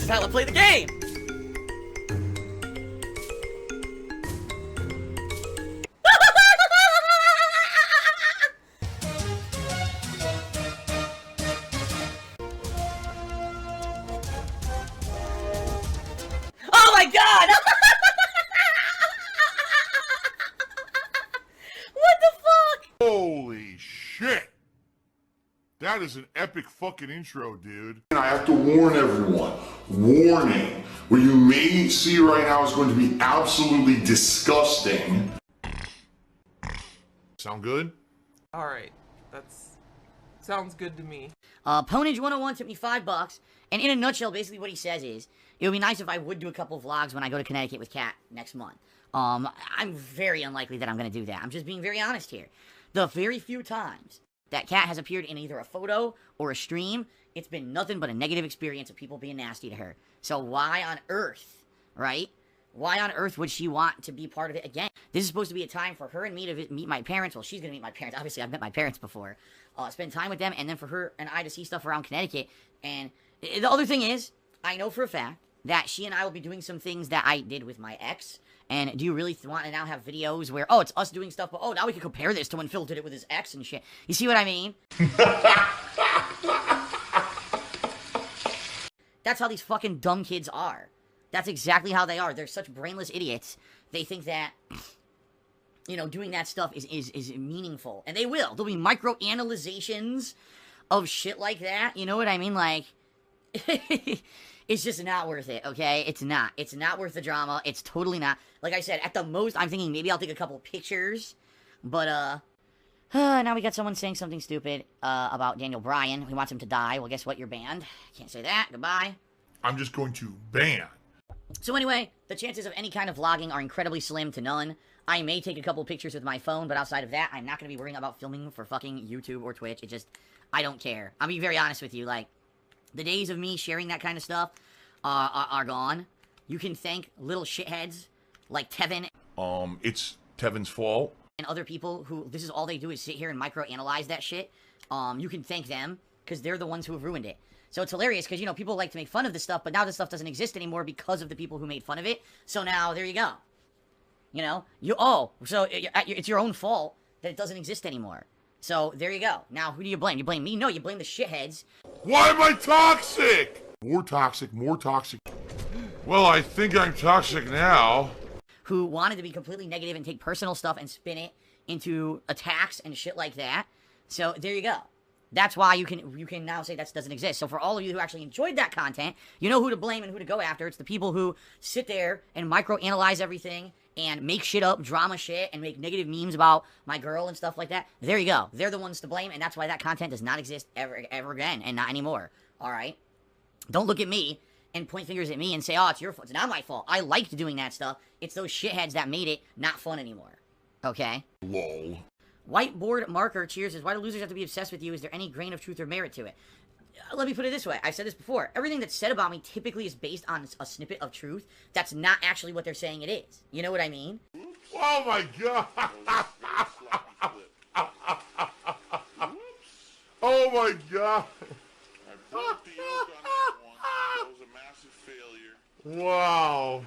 This is how I play the game! Oh my god! What the fuck? Holy shit! That is an epic fucking intro, dude. And I have to warn everyone. Warning. What you may see right now is going to be absolutely disgusting. Sound good? Alright, sounds good to me. Ponage 101 took me $5, and in a nutshell, basically what he says is, it would be nice if I would do a couple vlogs when I go to Connecticut with Kat next month. I'm very unlikely that I'm gonna do that. I'm just being very honest here. The very few times that Kat has appeared in either a photo or a stream, it's been nothing but a negative experience of people being nasty to her. So why on earth, right? Why on earth would she want to be part of it again? This is supposed to be a time for her and me to meet my parents. Well, she's going to meet my parents. Obviously, I've met my parents before. Spend time with them, and then for her and I to see stuff around Connecticut. And the other thing is, I know for a fact that she and I will be doing some things that I did with my ex. And do you really want to now have videos where, oh, it's us doing stuff, but oh, now we can compare this to when Phil did it with his ex and shit. You see what I mean? That's how these fucking dumb kids are. That's exactly how they are. They're such brainless idiots. They think that, you know, doing that stuff is meaningful. And they will. There'll be micro-analyzations of shit like that. You know what I mean? Like, it's just not worth it, okay? It's not. It's not worth the drama. It's totally not. Like I said, at the most, I'm thinking maybe I'll take a couple pictures. But, now we got someone saying something stupid, about Daniel Bryan. He wants him to die. Well, guess what? You're banned. Can't say that. Goodbye. I'm just going to ban. So anyway, the chances of any kind of vlogging are incredibly slim to none. I may take a couple pictures with my phone, but outside of that, I'm not going to be worrying about filming for fucking YouTube or Twitch. It just, I don't care. I'll be very honest with you, like, the days of me sharing that kind of stuff are gone. You can thank little shitheads like Tevin. It's Tevin's fault. And other people who, this is all they do is sit here and micro-analyze that shit. You can thank them, because they're the ones who have ruined it. So it's hilarious, because, you know, people like to make fun of this stuff, but now this stuff doesn't exist anymore because of the people who made fun of it. So now, there you go. You know? So it's your own fault that it doesn't exist anymore. So, there you go. Now, who do you blame? You blame me? No, you blame the shitheads. Why am I toxic? More toxic, more toxic. Well, I think I'm toxic now. Who wanted to be completely negative and take personal stuff and spin it into attacks and shit like that. So, there you go. That's why you can now say that doesn't exist. So for all of you who actually enjoyed that content, you know who to blame and who to go after. It's the people who sit there and micro-analyze everything and make shit up, drama shit, and make negative memes about my girl and stuff like that. There you go. They're the ones to blame, and that's why that content does not exist ever again, and not anymore. Alright? Don't look at me and point fingers at me and say, oh, it's your fault. It's not my fault. I liked doing that stuff. It's those shitheads that made it not fun anymore. Okay? Lol. Whiteboard Marker cheers says, why do losers have to be obsessed with you? Is there any grain of truth or merit to it? Let me put it this way. I've said this before. Everything that's said about me typically is based on a snippet of truth that's not actually what they're saying it is. You know what I mean? Oh my god! Oh my god! I broke the yoke on that one. That was a massive failure. Wow.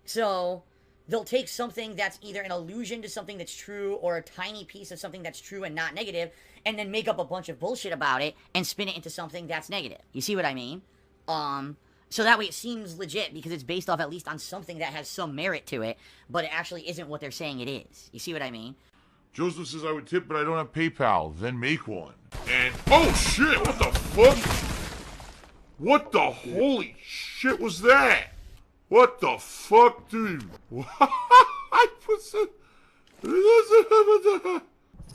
So, they'll take something that's either an allusion to something that's true or a tiny piece of something that's true and not negative, and then make up a bunch of bullshit about it and spin it into something that's negative. You see what I mean? So that way it seems legit because it's based off at least on something that has some merit to it, but it actually isn't what they're saying it is. You see what I mean? Joseph says I would tip, but I don't have PayPal. Then make one. And oh shit! What the fuck? What the holy shit was that? What the fuck, dude?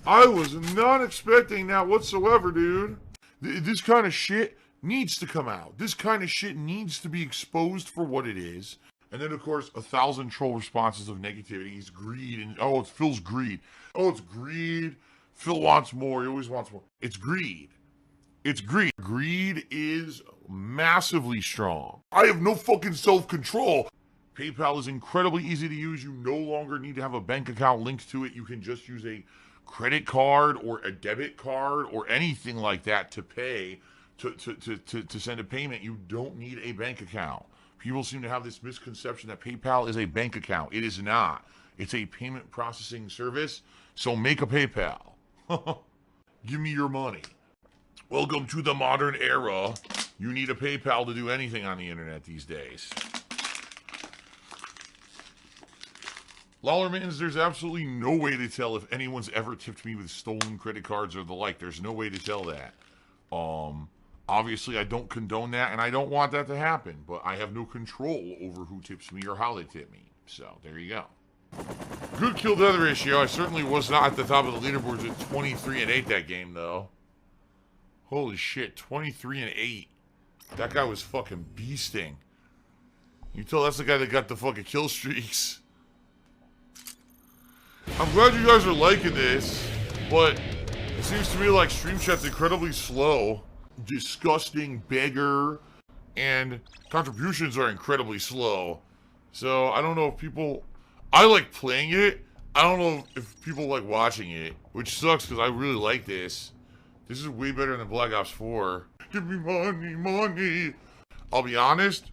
I was not expecting that whatsoever, dude. This kind of shit needs to come out. This kind of shit needs to be exposed for what it is. And then, of course, 1,000 troll responses of negativity. He's greed. And oh, it's Phil's greed. Oh, it's greed. Phil wants more. He always wants more. It's greed. It's greed. Greed is massively strong. I have no fucking self-control. PayPal is incredibly easy to use. You no longer need to have a bank account linked to it. You can just use a credit card or a debit card or anything like that to pay to send a payment, you don't need a bank account. People seem to have this misconception that PayPal is a bank account. It is not. It's a payment processing service. So make a PayPal. Give me your money. Welcome to the modern era. You need a PayPal to do anything on the internet these days. Lollermans, there's absolutely no way to tell if anyone's ever tipped me with stolen credit cards or the like. There's no way to tell that. Obviously, I don't condone that, and I don't want that to happen, but I have no control over who tips me or how they tip me. So, there you go. Good kill-death ratio. I certainly was not at the top of the leaderboards at 23-8 that game, though. Holy shit, 23-8. That guy was fucking beasting. You tell that's the guy that got the fucking kill streaks. I'm glad you guys are liking this, but it seems to me like stream chat's incredibly slow. Disgusting beggar, and contributions are incredibly slow. So I don't know if people... I like playing it. I don't know if people like watching it, which sucks because I really like this. This is way better than Black Ops 4. Give me money, money. I'll be honest.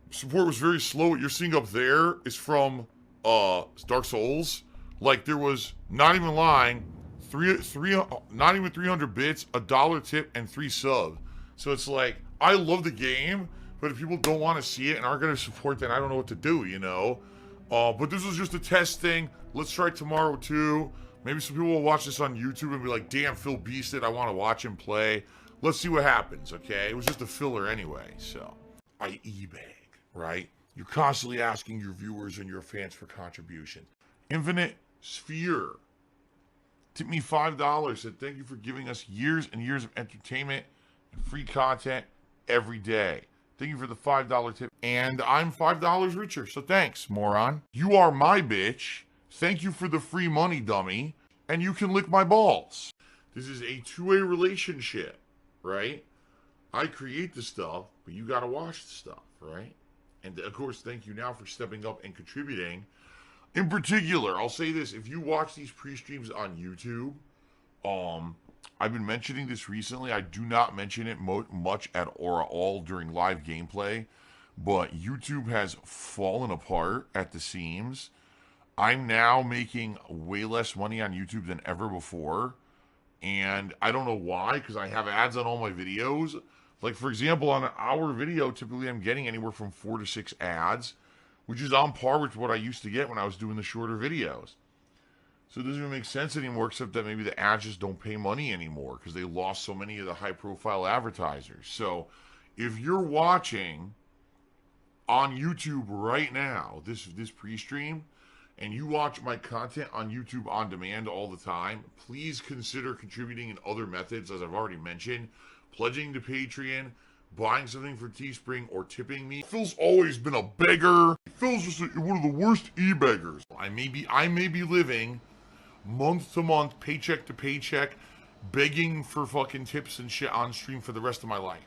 Support was very slow. What you're seeing up there is from Dark Souls. Like, there was, not even lying, not even 300 bits, $1 tip, and 3 sub. So it's like, I love the game, but if people don't want to see it and aren't going to support, then I don't know what to do, you know? But this was just a test thing. Let's try it tomorrow, too. Maybe some people will watch this on YouTube and be like, damn, Phil beasted. I want to watch him play. Let's see what happens, okay? It was just a filler anyway, so. I e-bag, right? You're constantly asking your viewers and your fans for contribution. Infinite Sphere. Tip me $5. Said thank you for giving us years and years of entertainment and free content every day. Thank you for the $5 tip. And I'm $5 richer, so thanks, moron. You are my bitch. Thank you for the free money, dummy. And you can lick my balls. This is a two-way relationship, right? I create the stuff, but you gotta watch the stuff, right? And of course, thank you now for stepping up and contributing. In particular, I'll say this, if you watch these pre-streams on YouTube, I've been mentioning this recently. I do not mention it much at all during live gameplay, but YouTube has fallen apart at the seams. I'm now making way less money on YouTube than ever before, and I don't know why, because I have ads on all my videos. Like, for example, on an hour video, typically I'm getting anywhere from 4 to 6 ads, which is on par with what I used to get when I was doing the shorter videos. So it doesn't even make sense anymore, except that maybe the ads just don't pay money anymore because they lost so many of the high-profile advertisers. So if you're watching on YouTube right now, this pre-stream, and you watch my content on YouTube on demand all the time, please consider contributing in other methods, as I've already mentioned. Pledging to Patreon, buying something for Teespring, or tipping me. Phil's always been a beggar. Phil's just one of the worst e-beggars. I may be living month to month, paycheck to paycheck, begging for fucking tips and shit on stream for the rest of my life.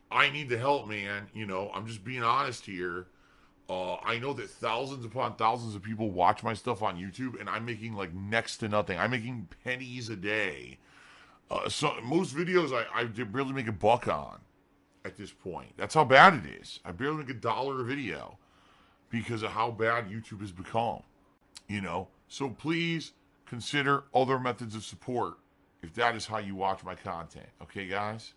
I need the help, man. You know, I'm just being honest here. I know that thousands upon thousands of people watch my stuff on YouTube, and I'm making like next to nothing. I'm making pennies a day. So most videos I barely make $1 on at this point. That's how bad it is. I barely make $1 a video because of how bad YouTube has become. You know, so please consider other methods of support if that is how you watch my content. Okay, guys?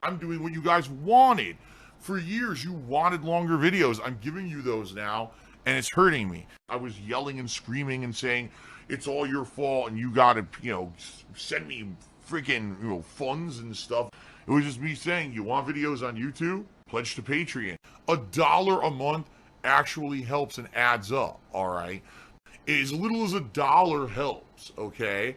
I'm doing what you guys wanted. For years, you wanted longer videos. I'm giving you those now, and it's hurting me. I was yelling and screaming and saying, it's all your fault, and you gotta, send me freaking, funds and stuff. It was just me saying, you want videos on YouTube? Pledge to Patreon. $1 a month actually helps and adds up, all right? As little as $1 helps, okay?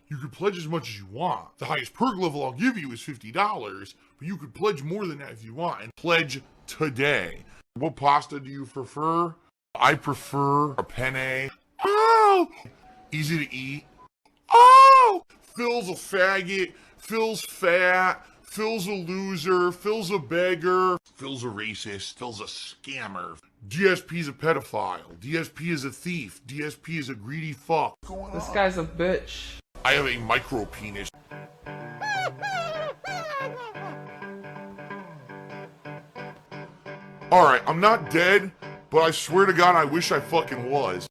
You could pledge as much as you want. The highest perk level I'll give you is $50, but you could pledge more than that if you want, and pledge today. What pasta do you prefer? I prefer a penne. Oh! Easy to eat. Oh! Phil's a faggot. Phil's fat. Phil's a loser. Phil's a beggar. Phil's a racist. Phil's a scammer. DSP's a pedophile. DSP is a thief. DSP is a greedy fuck. This guy's a bitch. I have a micro penis. Alright, I'm not dead, but I swear to God I wish I fucking was.